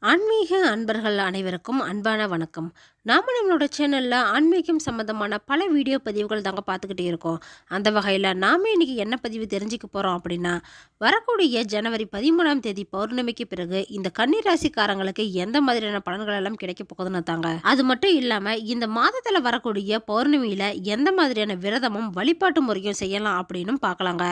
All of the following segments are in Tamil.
ஆன்மீக அன்பர்கள் அனைவருக்கும் அன்பான வணக்கம். நாம நம்மளோட சேனல்ல ஆன்மீகம் சம்பந்தமான பல வீடியோ பதிவுகள் தாங்க பார்த்துக்கிட்டே இருக்கோம். அந்த வகையில் நாம இன்னைக்கு என்ன பதிவு தெரிஞ்சுக்க போறோம் அப்படின்னா, வரக்கூடிய ஜனவரி 13ஆம் தேதி பௌர்ணமிக்கு பிறகு இந்த கன்னி ராசிக்காரங்களுக்கு எந்த மாதிரியான பலன்கள் எல்லாம் கிடைக்க போகுதுன்னு தாங்க. அது மட்டும் இல்லாம இந்த மாதத்துல வரக்கூடிய பௌர்ணமியில எந்த மாதிரியான விரதமும் வழிபாட்டு முறையும் செய்யலாம் அப்படின்னும் பார்க்கலாங்க.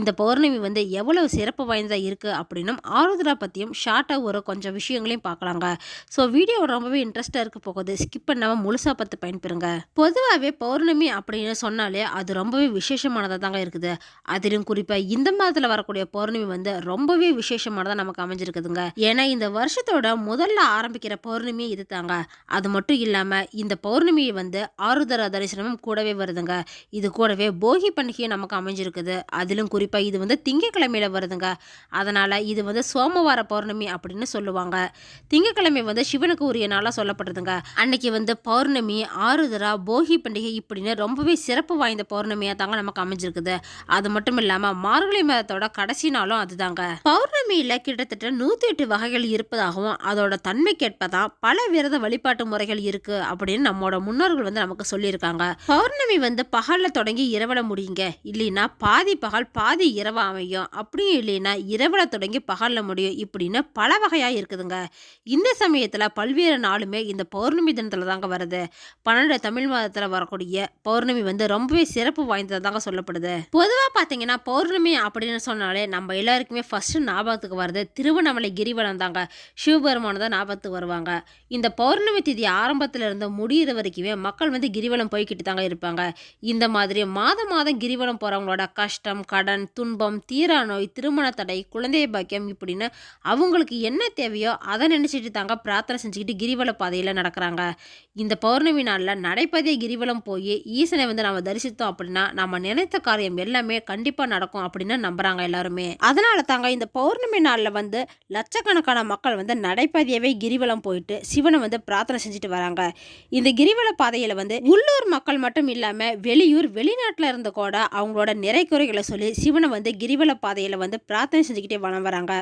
இந்த பௌர்ணமி வந்து எவ்வளவு சிறப்பு வாய்ந்ததா இருக்கு அப்படின்னும் ஆருத்ரா பத்தியும் ஷார்ட்டா ஒரு கொஞ்சம் விஷயங்களையும் பார்க்கலாங்க. ஸோ வீடியோ ரொம்பவே இன்ட்ரெஸ்டாக இருக்க போகுது. ஸ்கிப் பண்ணாமல் முழுசாக பார்த்து பயன்பெறுங்க. பொதுவாகவே பௌர்ணமி அப்படின்னு சொன்னாலே அது ரொம்பவே விசேஷமானதாக தாங்க இருக்குது. அதிலும் குறிப்பாக இந்த மாதத்தில் வரக்கூடிய பௌர்ணமி வந்து ரொம்பவே விசேஷமானதாக நமக்கு அமைஞ்சிருக்குதுங்க. ஏன்னா இந்த வருஷத்தோட முதல்ல ஆரம்பிக்கிற பௌர்ணமி இது தாங்க. அது மட்டும் இல்லாமல் இந்த பௌர்ணமியை வந்து ஆருத்ரா தரிசனமும் கூடவே வருதுங்க. இது கூடவே போகி பண்டிகையும் நமக்கு அமைஞ்சிருக்குது. அதிலும் குறிப்பாக இது வந்து திங்கட்கிழமையில வருதுங்க. அதனால் இது வந்து சோமவார பௌர்ணமி அப்படின்னு சொல்லுவாங்க. திங்கட்கிழமை வந்து சிவனுக்கு உரிய நாளாக சொல்லப்படுதுங்க. அன்னைக்கு வந்து பௌர்ணமி, ஆருத்ரா, போகி பண்டிகை இப்படின்னு ரொம்பவே சிறப்பு வாய்ந்த பௌர்ணமியாக தாங்க நமக்கு அமைஞ்சிருக்குது. அது மட்டும் இல்லாமல் மார்கழி மாதத்தோட கடைசி நாளும் அதுதாங்க. பௌர்ணமியில் கிட்டத்தட்ட 108 வகைகள் இருப்பதாகவும் அதோட தன்மைக்கேற்பதான் பல விரத வழிபாட்டு முறைகள் இருக்கு அப்படின்னு நம்மளோட முன்னோர்கள் வந்து நமக்கு சொல்லியிருக்காங்க. பௌர்ணமி வந்து பகல்ல தொடங்கி இரவுல முடியுங்க. இல்லைன்னா பாதி பகல் பாதி இரவு அமையும். அப்படியும் இல்லைன்னா இரவுல தொடங்கி பகல்ல முடியும். இப்படின்னு பல வகையா இருக்குதுங்க. இந்த சமயத்துல பல்வேறு நாளுமே இந்த பௌர்ணமி தினத்துல தாங்க வருது. 12 தமிழ் மாதத்துல வரக்கூடிய பௌர்ணமி வந்து ரொம்பவே சிறப்பு வாய்ந்ததாங்க சொல்லப்படுது. பொதுவா பாத்தீங்கன்னா பௌர்ணமி அப்படின்னு சொன்னாலே நம்ம எல்லாருக்குமே ஃபர்ஸ்ட் ஞாபகத்துக்கு வருது திருவண்ணாமலை கிரிவலம் தாங்க. சிவபெருமான தான் ஞாபகத்துக்கு வருவாங்க. இந்த பௌர்ணமி திதி ஆரம்பத்துல இருந்து முடியிற வரைக்குமே மக்கள் வந்து கிரிவலம் போய்கிட்டு தாங்க இருப்பாங்க. இந்த மாதிரி மாதம் மாதம் கிரிவலம் போறவங்களோட கஷ்டம், கடன், துன்பம், தீரா நோய், திருமண தடை, குழந்தை பாக்கியம் இப்படின்னு அவங்களுக்கு என்ன தேவையோ அதை நினைச்சிட்டு தாங்க பிரார்த்தனை செஞ்சுக்கிட்டு கிரிவல பாதையில நடக்கிறாங்க. இந்த பௌர்ணமி நாள்ல நடைபாதைய கிரிவலம் போய் ஈசனை வந்து நம்ம தரிசித்தோம் அப்படின்னா நம்ம நினைத்த காரியம் எல்லாமே கண்டிப்பா நடக்கும் அப்படின்னு நம்புறாங்க எல்லாருமே. அதனால தாங்க இந்த பௌர்ணமி நாள்ல வந்து லட்சக்கணக்கான மக்கள் வந்து நடைபாதையவே கிரிவலம் போயிட்டு சிவனை வந்து பிரார்த்தனை செஞ்சுட்டு வராங்க. இந்த கிரிவல பாதையில வந்து உள்ளூர் மக்கள் மட்டும் இல்லாம வெளியூர் வெளிநாட்டுல இருந்து கூட அவங்களோட நிறை குறைகளை சொல்லி சிவனை வந்து கிரிவல பாதையில வந்து பிரார்த்தனை செஞ்சுக்கிட்டே வளம் வராங்க.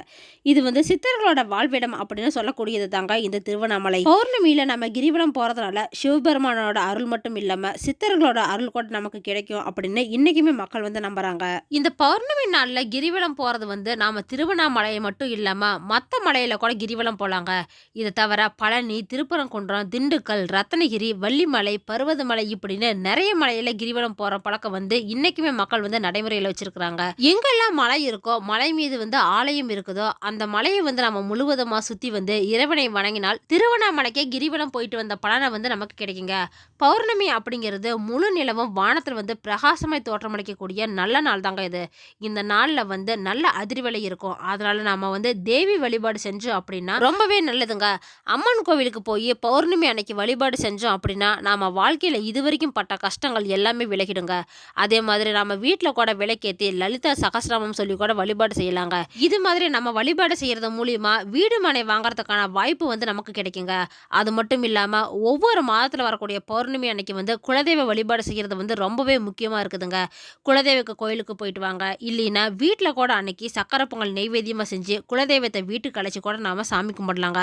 இது வந்து சித்தர்களோட வாழ்விடம் அப்படின்னு சொல்லக்கூடியது தாங்க இந்த திருவண்ணாமலை. பௌர்ணமியில நம்ம கிரிவலம் போறதுனால சிவபெருமானோட அருள் மட்டும் இல்லாம சித்தர்களோட அருள் கூட நமக்கு கிடைக்கும் அப்படின்னு இன்னைக்குமே மக்கள் வந்து நம்புறாங்க. இந்த பௌர்ணமி நாள்ல கிரிவலம் போறது வந்து நாம திருவண்ணாமலையை மட்டும் இல்லாம மத்த மலையில கூட கிரிவலம் போலாங்க. இது தவிர பழனி, திருப்பரங்குன்றம், திண்டுக்கல், ரத்னகிரி, வள்ளிமலை, பருவதமலை இப்படின்னு நிறைய மலையில கிரிவலம் போற பழக்கம் வந்து இன்னைக்குமே மக்கள் வந்து நடைமுறையில வச்சிருக்காங்க. எங்கெல்லாம் மலை இருக்கோ மலை மீது வந்து ஆலயம் இருக்குதோ அந்த மலையை வந்து நம்ம முழுவதுமா சுத்தி வந்து இறைவனை வணங்கினால் திருவண்ணாமலைக்கே கிரிவலம் போயிட்டு வந்த பலனை வந்து நமக்கு கிடைக்குங்க. பௌர்ணமி அப்படிங்கிறது முழு நிலவும் வானத்தில் வந்து பிரகாசமாய் தோற்றமளிக்கக்கூடிய நல்ல நாள் தாங்க இது. இந்த நாள்ல வந்து நல்ல அதிர்வலை இருக்கும். அதனால நாம வந்து தேவி வழிபாடு செஞ்சோம் அப்படின்னா ரொம்பவே நல்லதுங்க. அம்மன் கோவிலுக்கு போய் பௌர்ணமி அன்னைக்கு வழிபாடு செஞ்சோம் அப்படின்னா நாம வாழ்க்கையில இதுவரைக்கும் பட்ட கஷ்டங்கள் எல்லாமே விலகிடுங்க. அதே மாதிரி நம்ம வீட்டில் கூட விளக்கேற்றி லலிதா சகஸ்ரநாமம் சொல்லி கூட வழிபாடு செய்யலாங்க. இது மாதிரி நம்ம வழிபாடு செய்யறது மூலியமா வீடு மனை வாங்குறதுக்கான வாய்ப்பு வந்து நமக்கு கிடைக்குங்க. அது மட்டும் இல்லாம ஒவ்வொரு மாதத்துல வரக்கூடிய பௌர்ணமி அன்னைக்கு வந்து குலதெய்வ வழிபாடு செய்யறது வந்து ரொம்பவே முக்கியமா இருக்குதுங்க. குலதெய்வ கோயிலுக்கு போயிட்டு வாங்க. இல்லைன்னா வீட்டுல கூட அன்னைக்கு சக்கரை பொங்கல் நெய்வேத்தியமா செஞ்சு குலதெய்வத்தை வீட்டுக்கு அழைச்சி கூட நாம சாமி கும்பிடலாங்க.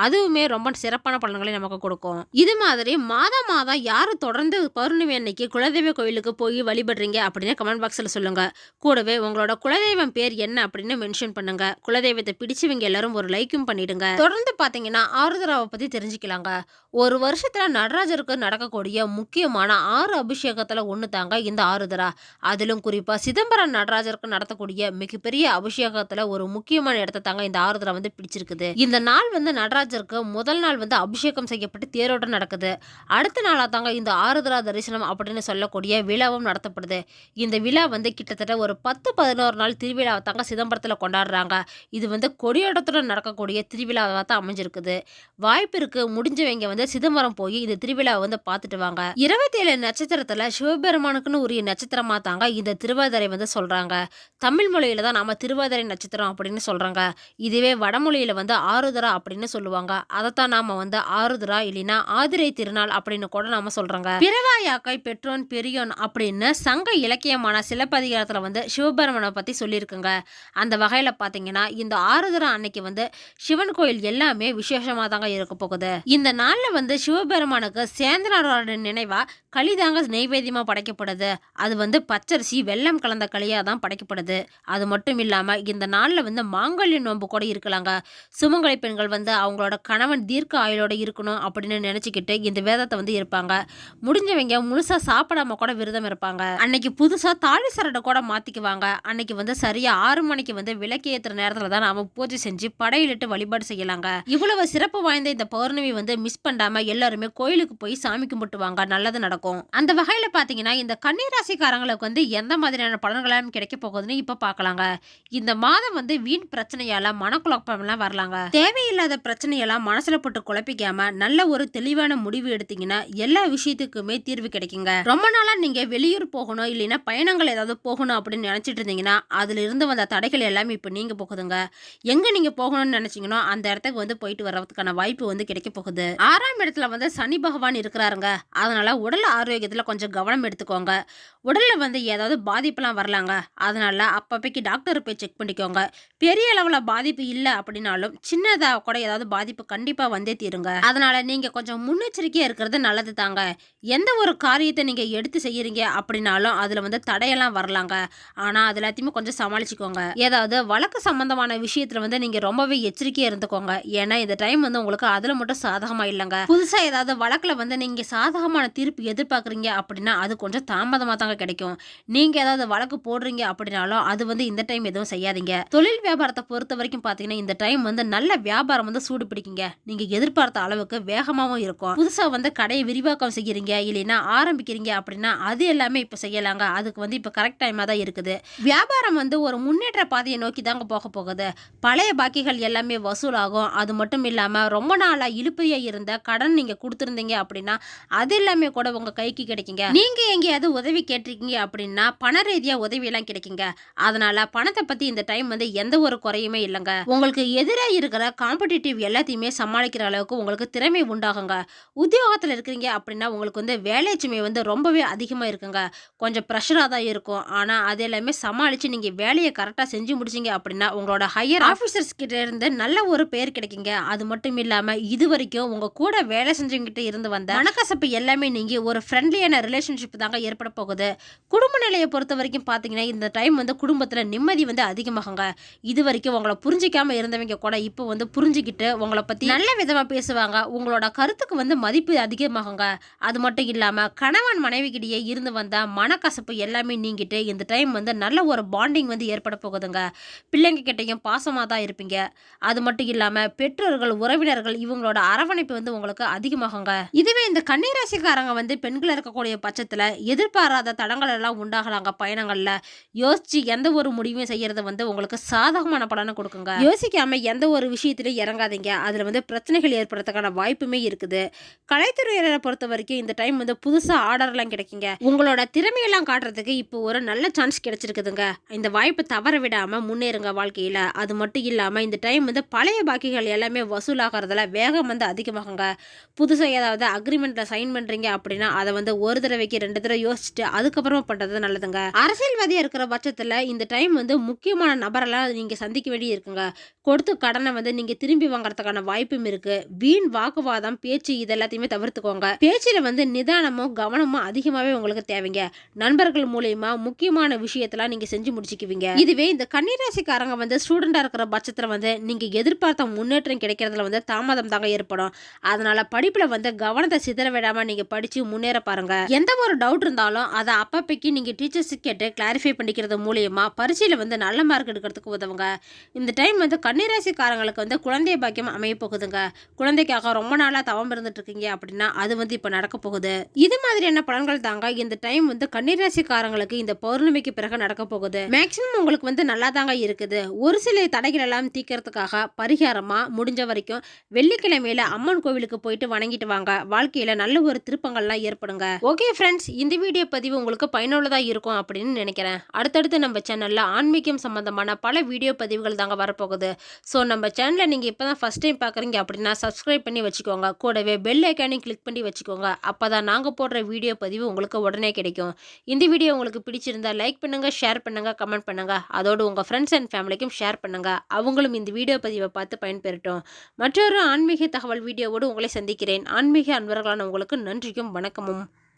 அதுவுமே ரொம்ப சிறப்பான பலன்களை நமக்கு கொடுக்கும். இது மாதிரி மாதம் மாதம் யாரு தொடர்ந்து பௌர்ணமி அன்னைக்கு குலதெய்வ கோயிலுக்கு போய் வழிபடுறீங்க அப்படின்னு கமெண்ட் பாக்ஸ்ல சொல்லுங்க. கூடவே உங்களோட குலதெய்வம் பேர் என்ன அப்படின்னு மென்ஷன் பண்ணுங்க. குலதெய்வத்தை பிடிச்சவங்க எல்லாரும் ஒரு லைக்கும் பண்ணிடுங்க. தொடர்ந்து பாத்தீங்கன்னா ஆருத்ராவை பத்தி தெரிஞ்சுக்கலாங்க. ஒரு வருஷத்துல நடராஜருக்கு நடக்கக்கூடிய முக்கியமான 6 அபிஷேகத்துல ஒண்ணு தாங்க இந்த ஆருத்ரா. அதிலும் குறிப்பா சிதம்பரம் நடராஜருக்கு நடத்தக்கூடிய மிகப்பெரிய அபிஷேகத்துல ஒரு முக்கியமான இடத்தை தாங்க இந்த ஆருத்ரா வந்து பிடிச்சிருக்குது. இந்த நாள் வந்து நடராஜருக்கு முதல் நாள் வந்து அபிஷேகம் செய்யப்பட்டு தேரோட்டம் நடக்குது. அடுத்த நாளா தாங்க இந்த ஆருத்ரா தரிசனம் அப்படின்னு சொல்லக்கூடிய விழாவும் நடத்தப்படுது. இந்த விழா வந்து கிட்டத்தட்ட ஒரு 10-11 நாள் திருவிழாவை தாங்க சிதம்பரத்துல கொண்டாடுறாங்க. இது வந்து கொடியோட்டத்துடன் நடக்கக்கூடிய திருவிழாவாக தான் அமைஞ்சிருக்குது. வாய்ப்பு இருக்கு முடிஞ்சவங்க வந்து சிதம்பரம் போய் இந்த திருவிழாவை வந்து பார்த்துட்டு வாங்க. 27 நட்சத்திரத்துல சிவபெருமானுக்குன்னு உரிய நட்சத்திரமா தாங்க இந்த திருவாதிரை வந்து சொல்றாங்க. தமிழ் மொழியில தான் நாம திருவாதிரை நட்சத்திரம் அப்படின்னு சொல்றாங்க. இதுவே வடமொழியில வந்து ஆருத்ரா அப்படின்னு சொல்லுவாங்க. அதைத்தான் நாம வந்து ஆருத்ரா இல்லைன்னா ஆதிரை திருநாள் அப்படின்னு கூட நாம சொல்றோங்க. பிறவாயாக்கை பெற்றோன் பெரியோன் அப்படின்னு சங்க இலக்கியமான சிலப்பதிகாரத்துல வந்து சிவபெருமானை பத்தி சொல்லியிருக்குங்க. அந்த வகையில பாத்தீங்கன்னா இந்த ஆருத்ரா அன்னைக்கு வந்து சிவன் கோயில் எல்லாமே விசேஷமா தாங்க இருக்க போகுது. இந்த நாள்ல வந்து சிவபெருமானுக்கு சேந்தனாரோட நினைவா களிதாங்க நெய்வேத்தியமா படைக்கப்படுது. அது வந்து பச்சரிசி வெல்லம் கலந்த களியா தான் படைக்கப்படுது. அது மட்டும் இல்லாம இந்த நாள்ல வந்து மாங்கல்ய நோன்பு கூட இருக்கலாங்க. சுமங்கலி பெண்கள் வந்து அவங்களோட கணவன் தீர்க்க ஆயுளோட இருக்கணும் அப்படின்னு நினைச்சுக்கிட்டு இந்த வேதத்தை வந்து இருப்பாங்க. முடிஞ்சவங்க முழுசா சாப்பிடாம கூட விரதம் இருப்பாங்க. அன்னைக்கு புதுசா தாலி சரடை கூட மாத்திக்குவாங்க. அன்னைக்கு வந்து சரியா 6 மணிக்கு வந்து விளக்கு ஏத்துற நேரத்துல தான் நாம பூஜை செஞ்சு படையிலிட்டு வழிபாடு செய்யலாங்க. இவ்வளவு சிறப்பு வாய்ந்த இந்த பௌர்ணமி வந்து மிஸ் பண்ணாம எல்லாருமே கோயிலுக்கு போய் சாமி கும்பிட்டுவாங்க. நல்லது நடக்கும். அந்த வகையில பாத்தீங்கன்னா இந்த கன்னிராசிக்காரங்களுக்கு வந்து எந்த மாதிரியான பலன்கள் கிடைக்க போகுதுன்னு இப்ப பாக்கலாங்க. இந்த மாதம் வந்து வீண் பிரச்சனையால மனக்குழப்பம் எல்லாம் வரலாங்க. தேவையில்லாத பிரச்சனையெல்லாம் மனசுல போட்டு குழப்பிக்காம நல்ல ஒரு தெளிவான முடிவு எடுத்தீங்கன்னா எல்லா விஷயத்துக்குமே தீர்வு கிடைக்குங்க. ரொம்ப நாளா நீங்க வெளியூர் போகணும் இல்லைன்னா பயணங்கள் ஏதாவது போகணும் அப்படின்னு நினைச்சிட்டு இருந்தீங்கன்னா அதுல இருந்து வந்த தடைகள் எல்லாமே இப்ப நீங்க போகுதுங்க. எங்க நீங்க போகணும்னு நினைச்சீங்கன்னா அந்த இடத்துக்கு வந்து போயிட்டு வர்றதுக்கான வாய்ப்பு வந்து கிடைக்க போகுது. 6ஆம் இடத்துல வந்து சனி பகவான் இருக்கிறாருங்க. அதனால உடல் ஆரோக்கியத்துல கொஞ்சம் கவனம் எடுத்துக்கோங்க. உடல்ல வந்து ஏதாவது பாதிப்புலாம் வரலாங்க. அதனால அப்பப்பைக்கு டாக்டர் போய் செக் பண்ணிக்கோங்க. பெரிய அளவுல பாதிப்பு இல்ல அப்படின்னாலும் சின்னதா கூட ஏதாவது பாதிப்பு கண்டிப்பா வந்தே தீருங்க. அதனால நீங்க கொஞ்சம் முன்னெச்சரிக்கையா இருக்கிறது நல்லது தாங்க. எந்த ஒரு காரியத்தை நீங்க எடுத்து செய்யறீங்க அப்படின்னாலும் அதுல வந்து தடையெல்லாம் வரலாங்க. ஆனா அது எல்லாத்தையுமே கொஞ்சம் சமாளிச்சுக்கோங்க. ஏதாவது வழக்கு சம்பந்தமான விஷயத்துல வந்து நீங்க ரொம்பவே எச்சரிக்கையா இருந்துக்கோங்க. ஏன்னா இந்த டைம் வந்து உங்களுக்கு அதுல மட்டும் சாதகமா இல்லைங்க. புதுசா ஏதாவது வழக்குல வந்து நீங்க சாதகமான தீர்ப்பு எதிர்பார்க்குறீங்க அப்படின்னா அது கொஞ்சம் தாமதமா தாங்க கிடைக்கும். நீங்க ஏதாவது வழக்கு போடுறீங்க அப்படின்னாலும் அது வந்து இந்த டைம் எதுவும் செய்யாதீங்க. தொழில் வியாபாரத்தை பொறுத்த வரைக்கும் பாத்தீங்கன்னா இந்த டைம் வந்து நல்ல வியாபாரம் வந்து சூடு பிடிக்குங்க. நீங்க எதிர்பார்த்த அளவுக்கு வேகமாவும் இருக்கும். புதுசா வந்து கடையை விரிவாக்கம் செய்யறீங்க இல்லைன்னா ஆரம்பிக்கிறீங்க அப்படின்னா அது எல்லாமே இப்ப செய்யலாங்க. அதுக்கு வந்து இப்ப கரெக்ட் டைமா தான் இருக்குது. வியாபாரம் வந்து ஒரு முன்னேற்ற பாதையை நோக்கி தாங்க போக போகுது. பழைய பாக்கிகள் எல்லாமே வசூலாகும். அது மட்டும் இல்லாம ரொம்ப நாளா இழுப்பையா இருந்த கடன் நீங்க கொடுத்துருந்தீங்க அப்படின்னா அது எல்லாமே கூட உங்க கைக்கு கிடைக்குங்க. நீங்க எங்கேயாவது உதவி கேட்டிருக்கீங்க அப்படின்னா பண ரீதியா உதவி எல்லாம் கிடைக்குங்க. அதனால பணத்தை பத்தி இந்த டைம் வந்து எந்த ஒரு குறையுமே இல்லைங்க. உங்களுக்கு எதிராக இருக்கிற காம்படிட்டிவ் எல்லாத்தையுமே சமாளிக்கிற அளவுக்கு உங்களுக்கு திறமை உண்டாகுங்க. உத்தியோகத்துல இருக்கிறீங்க அப்படின்னா உங்களுக்கு வந்து வேலை சுமை வந்து ரொம்பவே அதிகமா இருக்குங்க. கொஞ்சம் ப்ரெஷரா தான் இருக்கும். ஆனா அது எல்லாமே சமாளிச்சு நீங்க வேலையை கரெக்டா செஞ்சு முடிச்சீங்க அப்படின்னா உங்களோட ஹையர் ஆபீசர்ஸ் கிட்ட இருந்து நல்ல ஒரு பேர் கிடைக்குங்க. அது மட்டும் இல்லாம இது வரைக்கும் உங்க கூட வேலை செஞ்சவங்கிட்ட இருந்து வந்த மனக்கசப்பு எல்லாமே நீங்க ஒரு ஃப்ரெண்ட்லியான ரிலேஷன்ஷிப் தாங்க ஏற்பட போகுது. குடும்ப நிலையை பொறுத்த வரைக்கும் பாத்தீங்கன்னா இந்த டைம் வந்து குடும்பத்துல நிம்மதி வந்து அதிகமாகுங்க. இது வரைக்கும் உங்களை புரிஞ்சிக்காம இருந்தவங்க கூட இப்போ வந்து புரிஞ்சுக்கிட்டு உங்களை பத்தி நல்ல விதமா பேசுவாங்க. உங்களோட கருத்துக்கு வந்து மதிப்பு அதிகமாகுங்க. அது மட்டும் இல்லாம கணவன் மனைவிக்கிட்டே இருந்து வந்த மனக்கசப்பு எல்லாமே நீங்கிட்டு இந்த டைம் வந்து நல்ல ஒரு பாண்டிங் வந்து ஏற்பட போகுதுங்க. பிள்ளைங்க கிட்டையும் பாசமா தான் இருப்பீங்க. அது மட்டும் இல்லாம பெற்றோர்கள் உறவினர்கள் இவங்களோட அரவணைப்பு வந்து உங்களுக்கு அதிகமாகுங்க. இதுவே இந்த கன்னிராசிக்காரங்க வந்து பெண்கள் இருக்கக்கூடிய பட்சத்துல எதிர்பாராத தடங்கள் எல்லாம் உண்டாகலாங்க. பயணங்கள்ல யோசிச்சு எந்த ஒரு முடிவும் செய்யறது வந்து உங்களுக்கு சாதகமான பலனை கொடுக்குங்க. யோசிக்காம எந்த ஒரு விஷயத்திலும் இறங்காதீங்க. அதுல வந்து பிரச்சனைகள் ஏற்படுறதுக்கான வாய்ப்புமே இருக்குது. கலைத்துறையினரை பொறுத்த வரைக்கும் இந்த டைம் வந்து புதுசா ஆர்டர் எல்லாம் கிடைக்குங்க. உங்களோட திறமையெல்லாம் காட்டுறதுக்கு இப்போ ஒரு நல்ல சான்ஸ் கிடைச்சிருக்குதுங்க. இந்த வாய்ப்பு தவற விடாம முன்னேறுங்க வாழ்க்கையில. அது மட்டும் இல்லாம இந்த டைம் வந்து பழைய பாக்கிகள் எல்லாமே வசூலாகிறதுல வேகம் வந்து அதிகமாகுங்க. புதுசா ஏதாவது அக்ரிமெண்ட்ல சைன் பண்றீங்க அப்படின்னா அதை வந்து ஒரு தடவைக்கு 2 தடவை யோசிச்சுட்டு அதுக்கப்புறமா பண்றது நல்லதுங்க. அரசியல்வாதியா இருக்கிற பட்சத்துல இந்த டைம் வந்து முக்கியமான நபரெல்லாம் நீங்க சந்திக்க வேண்டி இருக்குங்க. கொடுத்து கடனை வந்து நீங்க திரும்பி வாங்குறதுக்கான வாய்ப்பும் இருக்கு. வீண் வாக்குவாதம் பேச்சு இது எல்லாத்தையுமே தவிர்த்துக்கோங்க. பேச்சில வந்து நிதானமும் கவனமும் அதிகமாவே உங்களுக்கு தேவைங்க. நண்பர்கள் மூலமா முக்கியமான விஷயத்தெல்லாம் நீங்க செஞ்சு முடிச்சுக்குவீங்க. இதுவே இந்த கன்னிராசிக்காரங்க வந்து ஸ்டூடெண்டா இருக்கிற பட்சத்துல வந்து நீங்க எதிர்பார்த்த முன்னேற்றம் கிடைக்கிறதுல வந்து தாமதம் தாங்க ஏற்படும். அதனால படிப்புல வந்து கவனத்தை சிதற விடாம நீங்க படிச்சு முன்னேற பாருங்க. எந்த ஒரு டவுட் இருந்தாலும் அதை அப்பப்பைக்கு நீங்க டீச்சர்ஸ் கேட்டு கிளாரிஃபை பண்ணிக்கிறது மூலியமா பரீட்சையில வந்து நல்ல மார்க் எடுக்கிறதுக்கு உதவுங்க. இந்த டைம் வந்து கன்னிராசிக்காரங்களுக்கு வந்து குழந்தை பாக்கியம் அமைய போகுதுங்க. குழந்தைக்காக ரொம்ப நாளா தவம் இருந்துட்டு இருக்கீங்க அப்படின்னா அது வந்து இப்ப நடக்க போகுது. இது மாதிரியான பலன்கள் தாங்க இந்த டைம் வந்து கன்னிராசிக்காரங்களுக்கு இந்த பௌர்ணமிக்கு பிறகு நடக்க போகுது. மேக்சிமம் உங்களுக்கு வந்து நல்லா தாங்க இருக்குது. ஒரு சில தடைகள் எல்லாம் தீர்க்கறதுக்காக பரிகாரமா முடிஞ்ச வரைக்கும் வெள்ளிக்கிழமையில அம்மன் கோவிலுக்கு போயிட்டு வணங்கிட்டு வாங்க. வாழ்க்கையில நல்ல ஒரு திருப்பங்கள்லாம் ஏற்படுங்க. ஓகே ஃப்ரெண்ட்ஸ், இந்த வீடியோ பதிவு உங்களுக்கு பயனுள்ளதா இருக்கும் அப்படின்னு நினைக்கிறேன். அடுத்தடுத்து நம்ம சேனல்ல ஆன்மீகம் சம்பந்தமான பல வீடியோ பதிவுகள் தாங்க வரப்போகுது. ஸோ நம்ம சேனலை நீங்க இப்பதான் ஃபர்ஸ்ட் டைம் பார்க்குறீங்க அப்படின்னா சப்ஸ்கிரைப் பண்ணி வச்சுக்கோங்க. கூடவே பெல் ஐக்கானையும் கிளிக் பண்ணி வச்சுக்கோங்க. அப்பதான் நாங்க போடுற வீடியோ பதிவு உங்களுக்கு உடனே கிடைக்கும். இந்த வீடியோ உங்களுக்கு பிடிச்சிருந்தா லைக் பண்ணுங்க, ஷேர் பண்ணுங்க, கமெண்ட் பண்ணுங்க. அதோடு உங்க ஃப்ரெண்ட்ஸ் அண்ட் ஃபேமிலிக்கும் ஷேர் பண்ணுங்க. அவங்களும் இந்த வீடியோ பதிவை பார்த்து பயன்பெறட்டும். மற்றொரு ஆன்மீக தகவல் வீடியோவோடு உங்களை சந்திக்கிறேன். ஆன்மீக அன்பர்களான உங்களுக்கு நன்றியும் வணக்கமும்.